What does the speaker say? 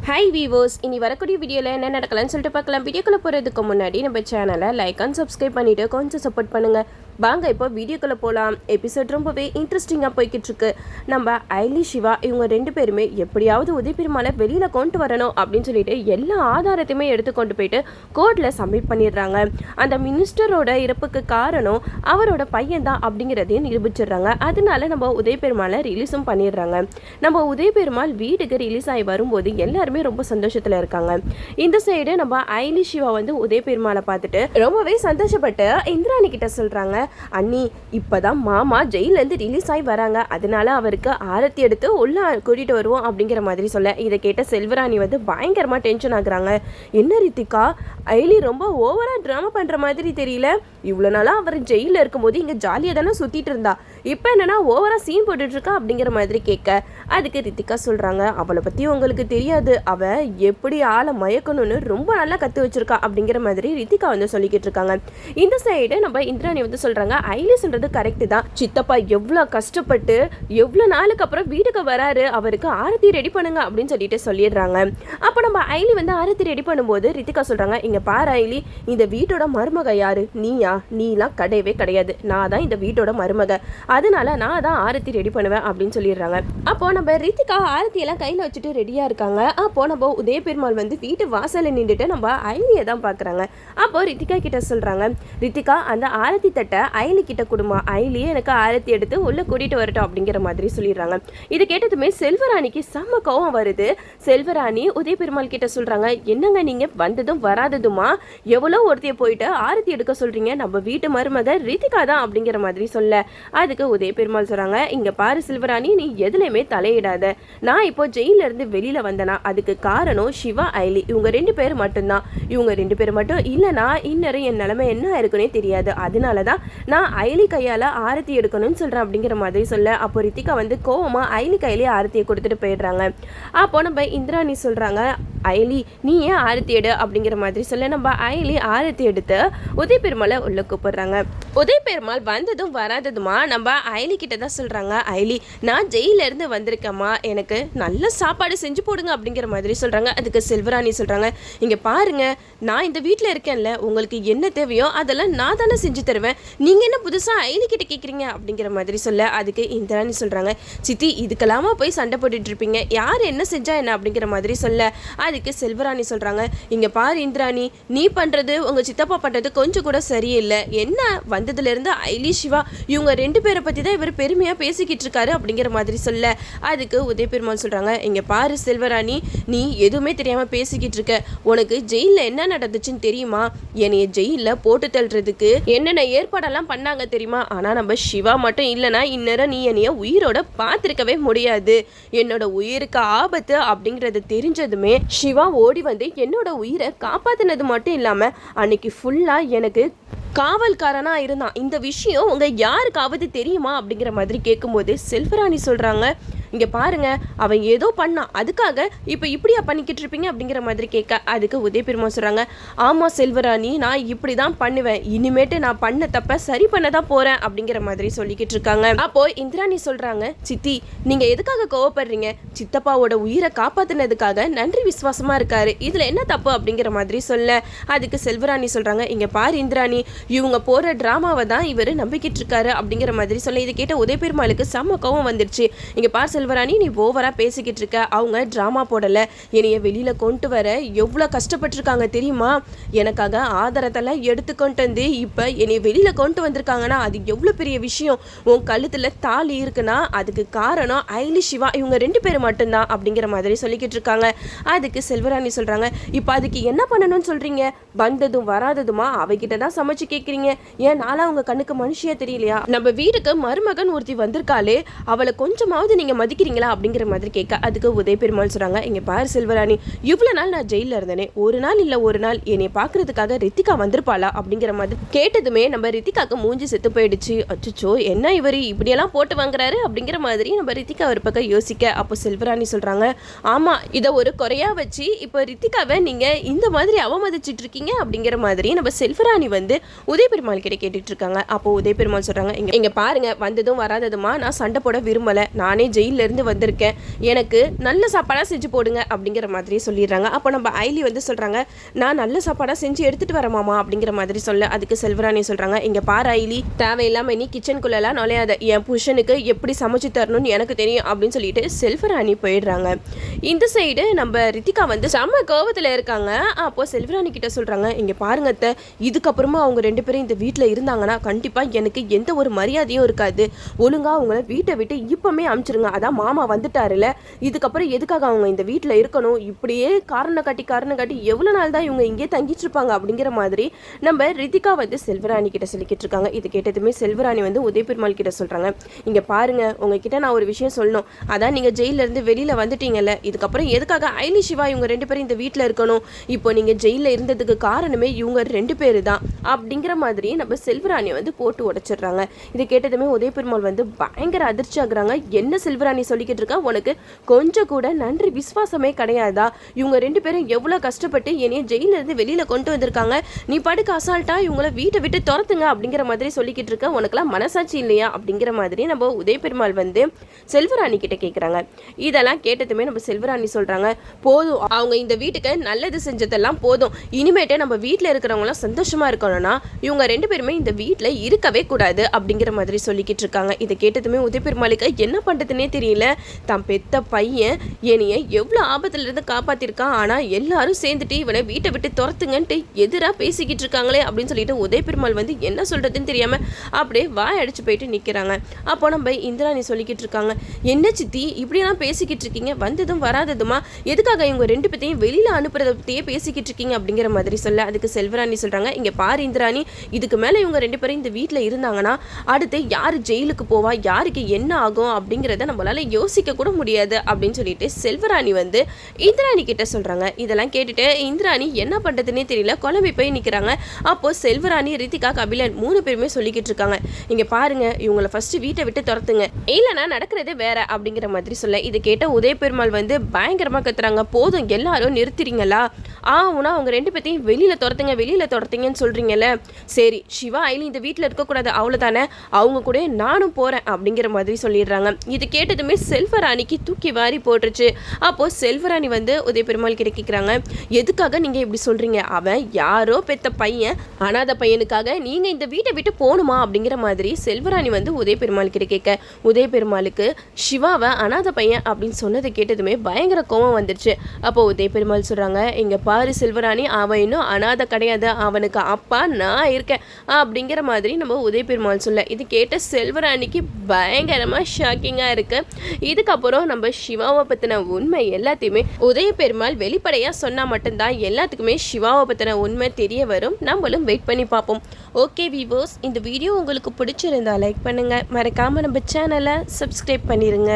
Hi viewers, இனி வரக்கூடிய வீடியோவில் என்ன நடக்கலாம்னு சொல்லிட்டு பார்க்கலாம். வீடியோக்குள்ளே போகிறதுக்கு முன்னாடி நம்ம சேனலை லைக் அண்ட் சப்ஸ்கிரைப் பண்ணிவிட்டு கொஞ்சம் சப்போர்ட் பண்ணுங்கள். வாங்க இப்போ வீடியோக்குள்ளே போகலாம். எபிசோட் ரொம்பவே இன்ட்ரெஸ்டிங்காக போய்கிட்டு இருக்கு. நம்ம ஐலி சிவா இவங்க ரெண்டு பேருமே எப்படியாவது உதய பெருமாளை வெளியில் கொண்டு வரணும் அப்படின்னு சொல்லிட்டு எல்லா ஆதாரத்தையுமே எடுத்து கொண்டு போயிட்டு கோர்ட்டில் சப்மிட் பண்ணிடுறாங்க. அந்த மினிஸ்டரோட இறப்புக்கு காரணம் அவரோட பையன் தான் அப்படிங்கிறதையும் நிரூபிச்சிடுறாங்க. அதனால நம்ம உதய பெருமாளை ரிலீஸும் பண்ணிடுறாங்க. நம்ம உதய பெருமாள் வீட்டுக்கு ரிலீஸ் ஆகி வரும்போது எல்லாருமே ரொம்ப சந்தோஷத்தில் இருக்காங்க. இந்த சைடு நம்ம ஐலி சிவா வந்து உதய பெருமாளை பார்த்துட்டு ரொம்பவே சந்தோஷப்பட்டு இந்திராணி கிட்ட சொல்கிறாங்க, அண்ணி இப்பதான் மாமா ஜெயிலேருந்து ரிலீஸ் ஆகி வராங்க, அதனால அவருக்கு ஆரத்தி எடுத்து உள்ள கூட்டிட்டு வருவோம் அப்படிங்கிற மாதிரி சொல்ல, இதை கேட்ட செல்வராணி வந்து பயங்கரமா டென்ஷன் ஆகுறாங்க. என்ன ரித்திகா, ஐலி ரொம்ப ஓவரா ட்ராமா பண்ற மாதிரி தெரியல. இவ்வளோ நாளாக அவர் ஜெயிலில் இருக்கும்போது இங்கே ஜாலியாக தானே சுற்றிட்டு இருந்தா, இப்போ என்னன்னா ஓவரா சீன் போட்டுட்டு இருக்கா அப்படிங்கிற மாதிரி கேட்க, அதுக்கு ரித்திகா சொல்கிறாங்க, அவளை பற்றி உங்களுக்கு தெரியாது, அவள் எப்படி ஆளை மயக்கணும்னு ரொம்ப நல்லா கற்று வச்சிருக்கா அப்படிங்கிற மாதிரி ரித்திகா வந்து சொல்லிக்கிட்டு இருக்காங்க. இந்த சைடு நம்ம இந்திராணி வந்து சொல்கிறாங்க, ஐலி சொல்கிறது கரெக்டு தான், சித்தப்பா எவ்வளோ கஷ்டப்பட்டு எவ்வளோ நாளுக்கு அப்புறம் வீட்டுக்கு வராரு, அவருக்கு ஆரத்தி ரெடி பண்ணுங்க அப்படின்னு சொல்லிட்டு சொல்லிடுறாங்க. அப்போ நம்ம ஐலி வந்து ஆரத்தி ரெடி பண்ணும்போது ரித்திகா சொல்கிறாங்க, இங்கே பாரு ஐலி, இந்த வீட்டோட மருமக யாரு, நீயா? நீலாம் கிடையவே கிடையாது, நான் தான் இந்த வீட்டோட மருமக, அதனால நான் தான் ஆரத்தி ரெடி பண்ணுவேன் அப்படின்னு சொல்லிடுறாங்க. அப்போ நம்ம ரித்திகா ஆரத்தியெல்லாம் கையில் வச்சுட்டு ரெடியாக இருக்காங்க. அப்போ நம்ம உதய பெருமாள் வந்து வீட்டு வாசலில் நின்றுட்டு நம்ம ஐலியை தான் பார்க்குறாங்க. அப்போ ரித்திகா கிட்ட சொல்கிறாங்க, ரித்திகா அந்த ஆரத்தி தட்டை ஐலி கிட்ட கொடுமா, ஐலியே எனக்கு ஆரத்தி எடுத்து உள்ளே கூட்டிகிட்டு வரட்டும் அப்படிங்கிற மாதிரி சொல்லிடுறாங்க. இது கேட்டதுமே செல்வராணிக்கு செம்ம கோவம் வருது. செல்வராணி உதய பெருமாள் கிட்ட சொல்கிறாங்க, என்னங்க நீங்கள் வந்ததும் வராததுமா, எவ்வளோ ஒருத்தைய போயிட்டு ஆரத்தி எடுக்க சொல்கிறீங்க, நம்ம வீட்டு மருமக ரித்திகா தான் அப்படிங்கிற மாதிரி சொல்ல, அதுக்கு உதய பெருமாள் சொல்கிறாங்க, இங்கே பாரு செல்வராணி, நீ எதுலையுமே தலையிடாத, நான் இப்போ ஜெயிலிருந்து வெளியில் வந்தேனா அதுக்கு காரணம் சிவா ஐலி, இவங்க ரெண்டு பேர் மட்டும்தான், இவங்க ரெண்டு பேர் மட்டும் இல்லைனா இன்னும் என் நிலைமை என்ன இருக்குன்னே தெரியாது, அதனால தான் நான் ஐலி கையால் ஆரத்தி எடுக்கணும்னு சொல்கிறேன் அப்படிங்கிற மாதிரி சொல்ல, அப்போ ரித்திகா வந்து கோவமாக ஐலி கையிலே ஆரத்தியை கொடுத்துட்டு போயிடுறாங்க. அப்போ நம்ம இந்திராணி சொல்கிறாங்க, ஐலி நீ ஏன் ஆரத்தி எடு அப்படிங்கிற மாதிரி சொல்ல, நம்ம ஐலி ஆரத்தி எடுத்து உதய பெருமாளை உள்ள கூப்பிடுறாங்க. உதய பெருமாள் வந்ததும் வராததுமா நம்ம ஐலி கிட்ட தான் சொல்கிறாங்க, ஐலி நான் ஜெயிலேருந்து வந்திருக்கேம்மா, எனக்கு நல்ல சாப்பாடு செஞ்சு போடுங்க அப்படிங்கிற மாதிரி சொல்கிறாங்க. அதுக்கு செல்வராணி சொல்கிறாங்க, இங்கே பாருங்க, நான் இந்த வீட்டில் இருக்கேன்ல, உங்களுக்கு என்ன தேவையோ அதெல்லாம் நான் தானே செஞ்சு தருவேன், நீங்கள் என்ன புதுசாக ஐலி கிட்ட கேட்குறீங்க அப்படிங்கிற மாதிரி சொல்ல, அதுக்கு இந்திராணி சொல்கிறாங்க, சித்தி இதுக்கெல்லாமா போய் சண்டை போட்டுட்டு இருப்பீங்க, யார் என்ன செஞ்சா என்ன அப்படிங்கிற மாதிரி சொல்ல, அதுக்கு செல்வராணி சொல்கிறாங்க, இங்கே பாரு இந்திராணி, நீ பண்ணுறது உங்கள் சித்தப்பா பண்ணுறது கொஞ்சம் கூட சரியில்லை, என்ன வந்ததுலேருந்து ஐலி சிவா இவங்க ரெண்டு பேரை பற்றி தான் இவர் பெருமையாக பேசிக்கிட்டு இருக்காரு அப்படிங்கிற மாதிரி சொல்ல, அதுக்கு உதய பெருமாள் சொல்கிறாங்க, இங்கே பாரு செல்வராணி, நீ எதுவுமே தெரியாமல் பேசிக்கிட்டு இருக்க, உனக்கு ஜெயிலில் என்ன நடந்துச்சுன்னு தெரியுமா, என்னைய ஜெயிலில் போட்டு தள்ளுறதுக்கு என்னென்ன ஏற்பாடெல்லாம் பண்ணாங்க தெரியுமா, ஆனால் நம்ம சிவா மட்டும் இல்லைனா இந்நேரம் நீ என்னைய உயிரோட பார்த்துருக்கவே முடியாது, என்னோட உயிருக்கு ஆபத்து அப்படிங்கிறது தெரிஞ்சதுமே சிவா ஓடி வந்து என்னோட உயிரை காப்பாற்றினது மட்டும் இல்லாமல் அன்னைக்கு ஃபுல்லாக எனக்கு காவல்காரனாக இருந்தான், இந்த விஷயம் உங்கள் யாருக்காவது தெரியுமா அப்படிங்கிற மாதிரி கேட்கும்போது செல்வராணி சொல்கிறாங்க, இங்கே பாருங்க, அவன் ஏதோ பண்ணான், அதுக்காக இப்போ இப்படியா பண்ணிக்கிட்டு இருப்பீங்க அப்படிங்கிற மாதிரி கேட்க, அதுக்கு உதய பெருமாள் சொல்கிறாங்க, ஆமாம் செல்வராணி, நான் இப்படி தான் பண்ணுவேன், இனிமேட்டு நான் பண்ண தப்ப சரி பண்ண தான் போகிறேன் அப்படிங்கிற மாதிரி சொல்லிக்கிட்டு இருக்காங்க. அப்போது இந்திராணி சொல்கிறாங்க, சித்தி நீங்கள் எதுக்காக கோவப்படுறீங்க, சித்தப்பாவோட உயிரை காப்பாற்றினதுக்காக நன்றி விசுவாசமாக இருக்காரு, இதில் என்ன தப்பு அப்படிங்கிற மாதிரி சொல்ல, அதுக்கு செல்வராணி சொல்கிறாங்க, இங்கே பாரு இந்திராணி, இவங்க போகிற ட்ராமாவை தான் இவர் நம்பிக்கிட்டு இருக்காரு அப்படிங்கிற மாதிரி சொல்ல, இதை கேட்ட உதய பெருமாளுக்கு செம்ம கோவம் வந்துருச்சு. இங்கே பார் செல்வராணி, நீ ஓவரா பேசிக்கிட்டு இருக்க, அவங்க ட்ராமா போடலை, என்னைய வெளியில் கொண்டு வர எவ்வளோ கஷ்டப்பட்டுருக்காங்க தெரியுமா, எனக்காக ஆதாரத்தெல்லாம் எடுத்து கொண்டு வந்து இப்போ என்னைய வெளியில் கொண்டு வந்திருக்காங்கன்னா அது எவ்வளோ பெரிய விஷயம், உன் கழுத்தில் தாலி இருக்குன்னா அதுக்கு காரணம் ஐலி சிவா இவங்க ரெண்டு பேர் மட்டும்தான் அப்படிங்கிற மாதிரி சொல்லிக்கிட்டு இருக்காங்க. அதுக்கு செல்வராணி சொல்கிறாங்க, இப்போ அதுக்கு என்ன பண்ணணும்னு சொல்கிறீங்க, வந்ததும் வராததுமா அவகிட்ட தான் சமைச்சு கேட்குறீங்க, ஏன் நாளா உங்க கண்ணுக்கு மனுஷியா தெரியலையா, நம்ம வீட்டுக்கு மருமகன் ஒருத்தி வந்திருக்காளே அவளை கொஞ்சமாவது நீங்கள் மதிக்கிறீங்களா அப்படிங்கிற மாதிரி கேட்க, அதுக்கு உதய பெருமாள் சொல்கிறாங்க, இங்கே பாரு செல்வராணி, இவ்வளோ நாள் நான் ஜெயிலில் இருந்தேனே, ஒரு நாள் இல்லை ஒரு நாள் என்னை பார்க்கறதுக்காக ரித்திகா வந்திருப்பாளா அப்படிங்கிற மாதிரி கேட்டதுமே நம்ம ரித்திகாவுக்கு மூஞ்சி செத்து போயிடுச்சு. அச்சோ என்ன இவர் இப்படியெல்லாம் போட்டு வாங்குறாரு அப்படிங்கிற மாதிரி நம்ம ரித்திகா ஒரு பக்கம் யோசிக்க, அப்போ செல்வராணி சொல்கிறாங்க, ஆமாம் இதை ஒரு குறையா வச்சு இப்போ ரித்திகாவை நீங்கள் இந்த மாதிரி அவமதிச்சிட்டு இருக்கீங்க அப்படிங்கிற மாதிரி நம்ம செல்வராணி வந்து உதய பெருமாள் கிட்ட கேட்டுட்டு இருக்காங்க. அப்போ உதய பெருமாள் சொல்கிறாங்க, இங்கே பாருங்க, வந்ததும் வராததுமா நான் சண்டை போட விரும்பலை, நானே ஜெயிலில் ஜெயிலிருந்து வந்திருக்கேன், எனக்கு நல்ல சாப்பாடாக செஞ்சு போடுங்க அப்படிங்கிற மாதிரி சொல்லிடுறாங்க. அப்போ நம்ம ஐலி வந்து சொல்கிறாங்க, நான் நல்ல சாப்பாடாக செஞ்சு எடுத்துகிட்டு வரேன் மாமா அப்படிங்கிற மாதிரி சொல்ல, அதுக்கு செல்வராணி சொல்கிறாங்க, இங்கே பாரு ஐலி, தேவையில்லாமல் நீ கிச்சனுக்குள்ளெல்லாம் நுழையாத, என் புருஷனுக்கு எப்படி சமைச்சு தரணும்னு எனக்கு தெரியும் அப்படின்னு சொல்லிட்டு செல்வராணி போயிடுறாங்க. இந்த சைடு நம்ம ரித்திகா வந்து செம்ம கோவத்தில் இருக்காங்க. அப்போது செல்வராணி கிட்ட சொல்கிறாங்க, இங்கே பாருங்க அத்தை, இதுக்கப்புறமா அவங்க 2 பேரும் இந்த வீட்டில் இருந்தாங்கன்னா கண்டிப்பாக எனக்கு எந்த ஒரு மரியாதையும் இருக்காது. ஒழுங்காக அவங்கள வீட்டை விட்டு இப்போமே அனுப்பிச்சிருங்க. அதான் மாமா வந்துட்டாருல, இதுக்கப்புறம் எதுக்காக அவங்க இந்த வீட்டில் இருக்கணும், இப்படியே காரணம் காட்டி எவ்வளோ நாள் தான் இவங்க இங்கே தங்கிட்டு இருப்பாங்க அப்படிங்கிற மாதிரி நம்ம ரித்திகா வந்து செல்வராணி கிட்ட சொல்லிக்கிட்டு இருக்காங்க. இது கேட்டதுமே செல்வராணி வந்து உதயபெருமாள் கிட்ட சொல்கிறாங்க, இங்கே பாருங்க உங்ககிட்ட நான் ஒரு விஷயம் சொல்லணும். அதான் நீங்கள் ஜெயிலேருந்து வெளியில் வந்துட்டீங்கல்ல, இதுக்கப்புறம் எதுக்காக ஐலி சிவா இவங்க 2 பேரும் இந்த வீட்டில் இருக்கணும், இப்போ நீங்கள் ஜெயிலில் இருந்ததுக்கு காரணமே இவங்க 2 பேர் தான் அப்படிங்கிற மாதிரி நம்ம செல்வராணி வந்து போட்டு உடைச்சிடுறாங்க. இதை கேட்டதுமே உதயபெருமாள் வந்து பயங்கர அதிர்ச்சி ஆகுறாங்க. என்ன செல்வராணி சொல்லிக்கிட்டு இருக்கா, உனக்கு கொஞ்சம் கூட நன்றி விசுவாசமே கிடையாதா, இவங்க 2 பேரும் எவ்வளோ கஷ்டப்பட்டு என்னைய ஜெயிலிருந்து வெளியில் கொண்டு வந்திருக்காங்க, நீ படுக்க அசால்ட்டா இவங்கள வீட்டை விட்டு துரத்துங்க அப்படிங்கிற மாதிரி சொல்லிக்கிட்டு இருக்க, உனக்குலாம் மனசாட்சி இல்லையா அப்படிங்கிற மாதிரி நம்ம உதயபெருமாள் வந்து செல்வராணி கிட்ட கேட்குறாங்க. இதெல்லாம் கேட்டதுமே நம்ம செல்வராணி சொல்கிறாங்க, போதும் அவங்க இந்த வீட்டுக்கு நல்லது செஞ்சதெல்லாம் போதும், இனிமேட்டு நம்ம வீட்டில் இருக்கிறவங்களாம் சந்தோஷமாக இருக்கணும்னா இவங்க 2 பேருமே இந்த வீட்டில் இருக்கவே கூடாது அப்படிங்கிற மாதிரி சொல்லிக்கிட்டு இருக்காங்க. இதை கேட்டதுமே உதயபெருமாளுக்கு என்ன பண்ணுறதுனே தெரியல. தான் பெத்த பையன் என்னைய எவ்வளோ ஆபத்துலேருந்து காப்பாற்றிருக்கான், ஆனால் எல்லாரும் சேர்ந்துட்டு இவனை வீட்டை விட்டு துரத்துங்கன்ட்டு எதிராக பேசிக்கிட்டு இருக்காங்களே அப்படின்னு சொல்லிட்டு உதயபெருமாள் வந்து என்ன சொல்கிறதுன்னு தெரியாமல் அப்படியே வாய் அடிச்சு போயிட்டு நிற்கிறாங்க. அப்போ நம்ம இந்திராணி சொல்லிக்கிட்டு இருக்காங்க, என்ன சித்தி இப்படியெல்லாம் பேசிக்கிட்டு இருக்கீங்க, வந்ததும் வராததுமா, எதுக்காக இவங்க 2 பேத்தையும் வெளியில் அனுப்புறத பற்றியே பேசிக்கிட்டு இருக்கீங்க அப்படிங்கிற மாதிரி சொல்ல, அதுக்கு செல்வராணி சொல்கிறாங்க, இங்கே பாரு இந்திராணி, இதுக்கு மேலே இவங்க 2 பேரும் இந்த வீட்டில் இருந்தாங்கன்னா அடுத்து யார் ஜெயிலுக்கு போவா, யாருக்கு என்ன ஆகும் அப்படிங்கிறத நம்மளால யோசிக்க கூட முடியாது அப்படின்னு சொல்லிட்டு செல்வராணி வந்து இந்திராணி கிட்ட சொல்கிறாங்க. இதெல்லாம் கேட்டுட்டு இந்திராணி என்ன பண்ணுறதுனே தெரியல, குழம்பி போய் நிற்கிறாங்க. அப்போது செல்வராணி, ரித்திகா, கபிலன் 3 பேருமே சொல்லிக்கிட்டு இருக்காங்க, இங்கே பாருங்க இவங்களை ஃபஸ்ட்டு வீட்டை விட்டு துரத்துங்க, இல்லைனா நடக்கிறதே வேற அப்படிங்கிற மாதிரி சொல்ல, இதை கேட்ட உதயபெருமாள் வந்து பயங்கரமாக கத்துறாங்க, போதும் எல்லாரும் நிறுத்துறீங்களா, ஆனா அவங்க 2 பேத்தையும் வெளியில் துரத்துங்கன்னு சொல்கிறீங்கல்ல, சரி சிவா ஐலி இந்த வீட்டில் இருக்கக்கூடாது அவ்வளோதானே, அவங்க கூட நானும் போகிறேன் அப்படிங்கிற மாதிரி சொல்லிடுறாங்க. இது கேட்டதுமே செல்வராணிக்கு தூக்கி வாரி போட்டுருச்சு. அப்போது செல்வராணி வந்து உதயபெருமாள் கிட்ட கேட்குறாங்க, எதுக்காக நீங்கள் இப்படி சொல்கிறீங்க, அவன் யாரோ பெத்த பையன், அனாதை பையனுக்காக நீங்கள் இந்த வீட்டை விட்டு போகணுமா அப்படிங்கிற மாதிரி செல்வராணி வந்து உதயபெருமாள் கிட்ட கேட்க, உதயபெருமாளுக்கு சிவாவை அனாதை பையன் அப்படின்னு சொன்னதை கேட்டதுமே பயங்கர கோவம் வந்துடுச்சு. அப்போ உதயபெருமாள் சொல்கிறாங்க, இங்கே பாரு செல்வராணி, அவன் இன்னும் அனாதை கிடையாது, அவனுக்கு அப்பா நான் இருக்கேன் அப்படிங்கிற மாதிரி நம்ம உதயபெருமாள் சொல்ல, இது கேட்ட செல்வராணிக்கு பயங்கரமாக ஷாக்கிங்காக இருக்கு. இதுக்கப்புறம் நம்ம சிவாவை பற்றின உண்மை எல்லாத்தையுமே உதயபெருமாள் வெளிப்படையாக சொன்னால் மட்டும்தான் எல்லாத்துக்குமே சிவாவை பற்றின உண்மை தெரிய வரும். நம்மளும் வெயிட் பண்ணி பார்ப்போம். ஓகே வீவர்ஸ், இந்த வீடியோ உங்களுக்கு பிடிச்சிருந்தா லைக் பண்ணுங்கள், மறக்காமல் நம்ம சேனலை சப்ஸ்கிரைப் பண்ணிடுங்க.